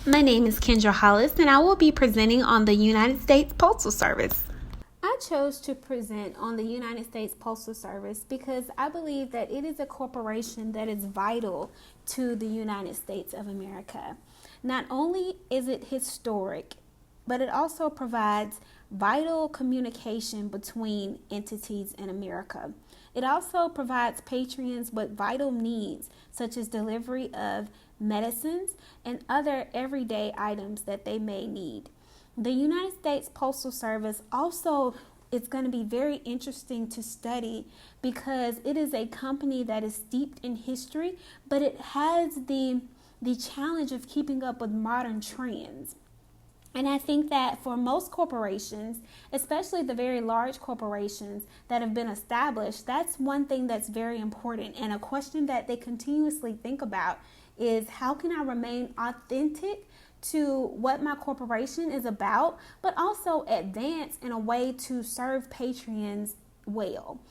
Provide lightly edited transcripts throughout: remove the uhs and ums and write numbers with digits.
My name is Kendra Hollis, and I will be presenting on the United States Postal Service. I chose to present on the United States Postal Service because I believe that it is a corporation that is vital to the United States of America. Not only is it historic, but it also provides vital communication between entities in America. It also provides patrons with vital needs, such as delivery of medicines and other everyday items that they may need. The United States Postal Service also is going to be very interesting to study because it is a company that is steeped in history, but it has the challenge of keeping up with modern trends. And I think that for most corporations, especially the very large corporations that have been established, that's one thing that's very important. And a question that they continuously think about is, how can I remain authentic to what my corporation is about, but also advance in a way to serve patrons well?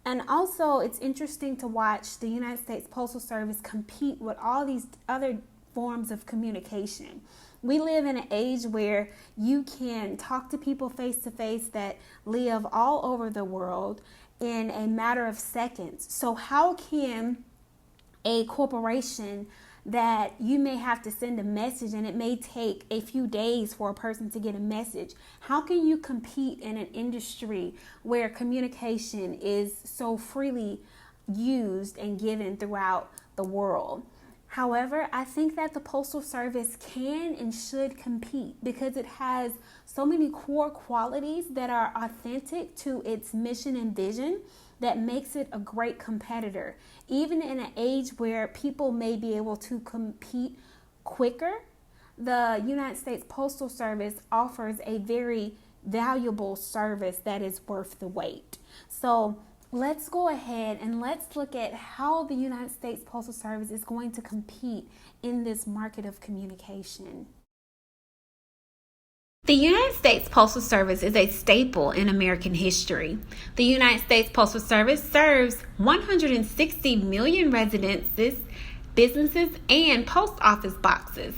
And also, it's interesting to watch the United States Postal Service compete with all these other forms of communication. We live in an age where you can talk to people face to face that live all over the world in a matter of seconds. So how can a corporation that you may have to send a message and it may take a few days for a person to get a message, how can you compete in an industry where communication is so freely used and given throughout the world? However, I think that the Postal Service can and should compete because it has so many core qualities that are authentic to its mission and vision that makes it a great competitor. Even in an age where people may be able to compete quicker, the United States Postal Service offers a very valuable service that is worth the wait. So let's go ahead and let's look at how the United States Postal Service is going to compete in this market of communication. The United States Postal Service is a staple in American history. The United States Postal Service serves 160 million residences, businesses, and post office boxes.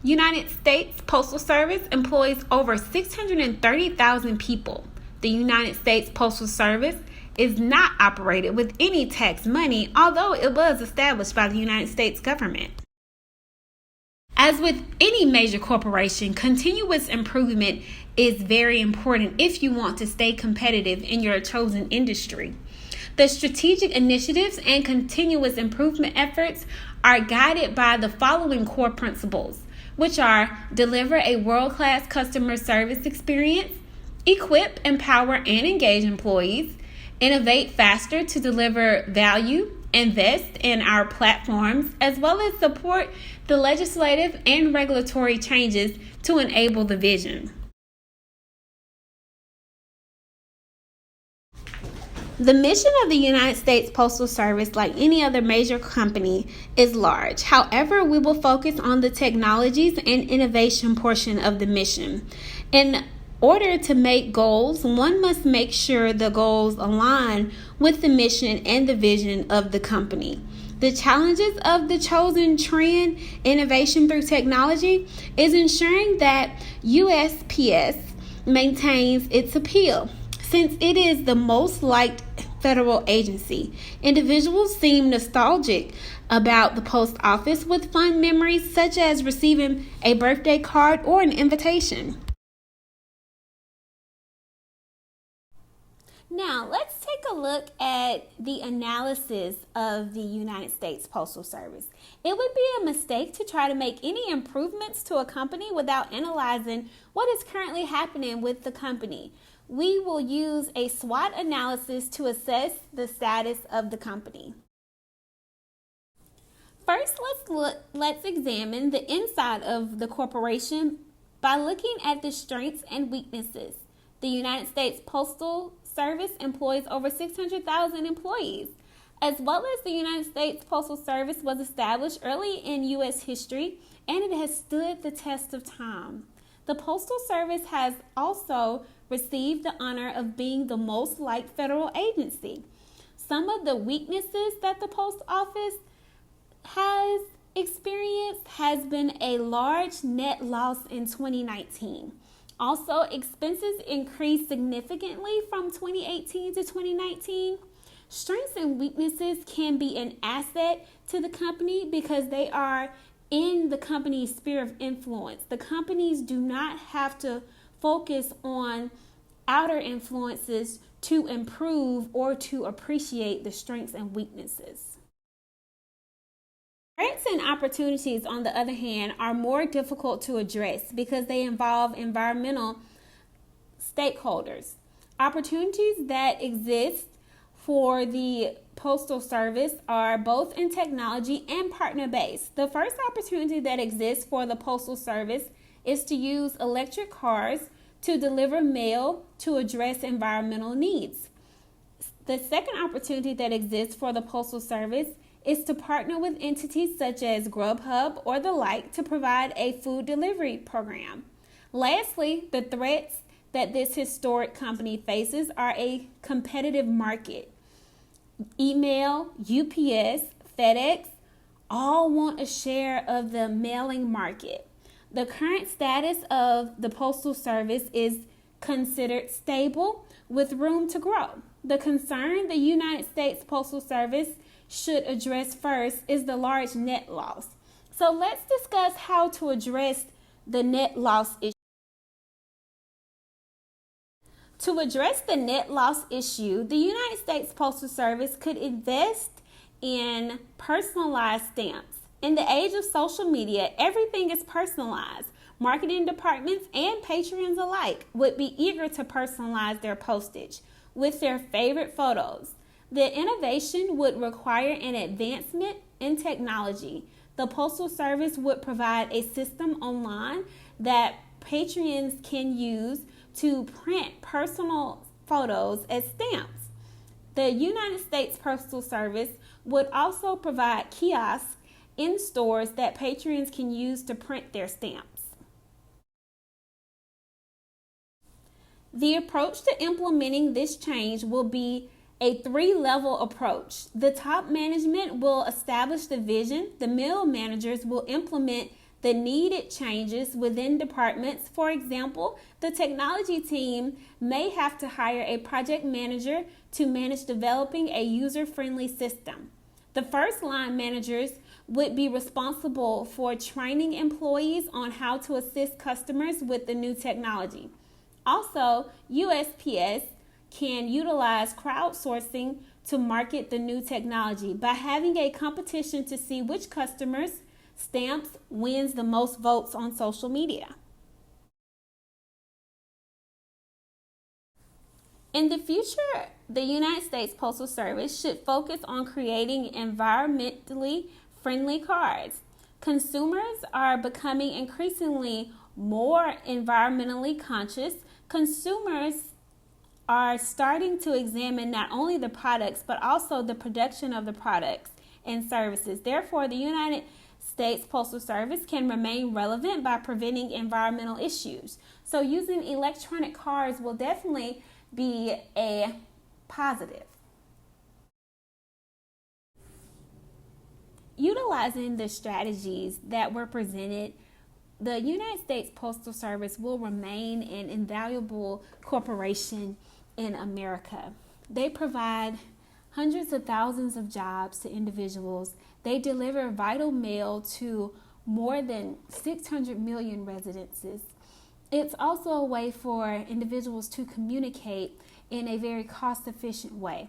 United States Postal Service employs over 630,000 people. The United States Postal Service is not operated with any tax money, although it was established by the United States government. As with any major corporation, continuous improvement is very important if you want to stay competitive in your chosen industry. The strategic initiatives and continuous improvement efforts are guided by the following core principles, which are: deliver a world-class customer service experience, equip, empower, and engage employees, innovate faster to deliver value, invest in our platforms, as well as support the legislative and regulatory changes to enable the vision. The mission of the United States Postal Service, like any other major company, is large. However, we will focus on the technologies and innovation portion of the mission. In order to make goals, one must make sure the goals align with the mission and the vision of the company. The challenges of the chosen trend, innovation through technology, is ensuring that USPS maintains its appeal. Since it is the most liked federal agency, individuals seem nostalgic about the post office with fond memories such as receiving a birthday card or an invitation. Now, let's take a look at the analysis of the United States Postal Service. It would be a mistake to try to make any improvements to a company without analyzing what is currently happening with the company. We will use a SWOT analysis to assess the status of the company. First, let's examine the inside of the corporation by looking at the strengths and weaknesses. The United States Postal Service employs over 600,000 employees. As well as the United States Postal Service was established early in U.S. history, and it has stood the test of time. The Postal Service has also received the honor of being the most liked federal agency. Some of the weaknesses that the Post Office has experienced has been a large net loss in 2019. Also, expenses increased significantly from 2018 to 2019. Strengths and weaknesses can be an asset to the company because they are in the company's sphere of influence. The companies do not have to focus on outer influences to improve or to appreciate the strengths and weaknesses. Threats and opportunities, on the other hand, are more difficult to address because they involve environmental stakeholders. Opportunities that exist for the Postal Service are both in technology and partner based. The first opportunity that exists for the Postal Service is to use electric cars to deliver mail to address environmental needs. The second opportunity that exists for the Postal Service is to partner with entities such as Grubhub or the like to provide a food delivery program. Lastly, the threats that this historic company faces are a competitive market. Email, UPS, FedEx all want a share of the mailing market. The current status of the Postal Service is considered stable with room to grow. The concern the United States Postal Service should address first is the large net loss. So let's discuss how to address the net loss issue. To address the net loss issue, the United States Postal Service could invest in personalized stamps. In the age of social media, everything is personalized. Marketing departments and patrons alike would be eager to personalize their postage with their favorite photos. The innovation would require an advancement in technology. The Postal Service would provide a system online that patrons can use to print personal photos as stamps. The United States Postal Service would also provide kiosks in stores that patrons can use to print their stamps. The approach to implementing this change will be a three-level approach. The top management will establish the vision. The middle managers will implement the needed changes within departments. For example, the technology team may have to hire a project manager to manage developing a user-friendly system. The first line managers would be responsible for training employees on how to assist customers with the new technology. Also, USPS can utilize crowdsourcing to market the new technology by having a competition to see which customers' stamps wins the most votes on social media. In the future, the United States Postal Service should focus on creating environmentally friendly cards. Consumers are becoming increasingly more environmentally conscious. Consumers are starting to examine not only the products but also the production of the products and services. Therefore, the United States Postal Service can remain relevant by preventing environmental issues. So using electronic cards will definitely be a positive. Utilizing the strategies that were presented, the United States Postal Service will remain an invaluable corporation in America. They provide hundreds of thousands of jobs to individuals. They deliver vital mail to more than 600 million residences. It's also a way for individuals to communicate in a very cost-efficient way.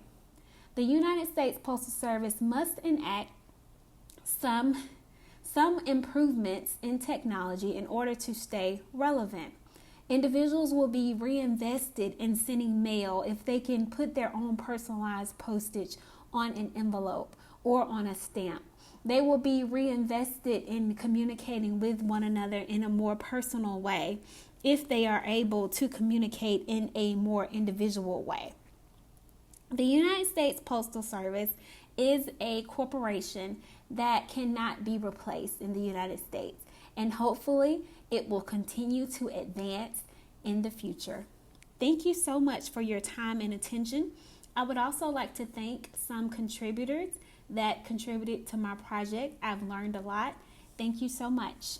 The United States Postal Service must enact some improvements in technology in order to stay relevant. Individuals will be reinvested in sending mail if they can put their own personalized postage on an envelope or on a stamp. They will be reinvested in communicating with one another in a more personal way if they are able to communicate in a more individual way. The United States Postal Service is a corporation that cannot be replaced in the United States, and hopefully it will continue to advance in the future. Thank you so much for your time and attention. I would also like to thank some contributors that contributed to my project. I've learned a lot. Thank you so much.